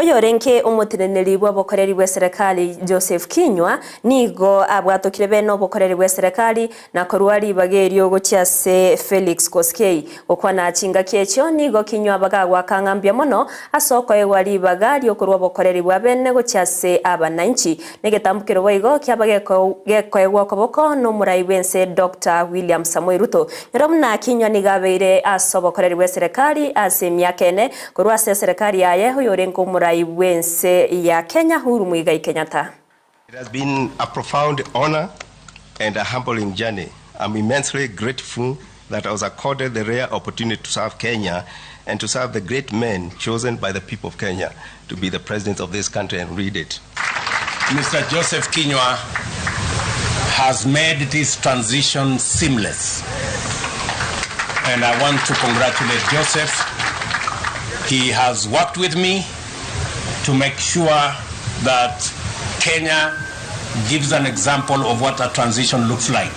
Oyorenke umutineneri w'abakoreri bwa serikali Joseph Kinywa nigo abwatokire beno bokoreri bwa serikali na korwari bagerio gocyase Felix Kosgei okwana achinga kyecho nigo Kinywa bagagwa kangambya mono asoko ewari bagari okorwa bokoreri bwa bene gocyase abananchi negetambukiro boigo kyabageko gekwa koboko no muraibense Dr. William Samuel Ruto nyoromna Kinywa nigabeire asobokoreri bwa serikali asemya kene korwa serikali yaye oyorenko muraibense ya Kenya Huru Muigai Kenyatta. It has been a profound honor and a humbling journey. I'm immensely grateful that I was accorded the rare opportunity to serve Kenya and to serve the great men chosen by the people of Kenya to be the presidents of this country and lead it. Mr. Joseph Kinywa has made this transition seamless. And I want to congratulate Joseph. He has worked with me to make sure that Kenya gives an example of what a transition looks like.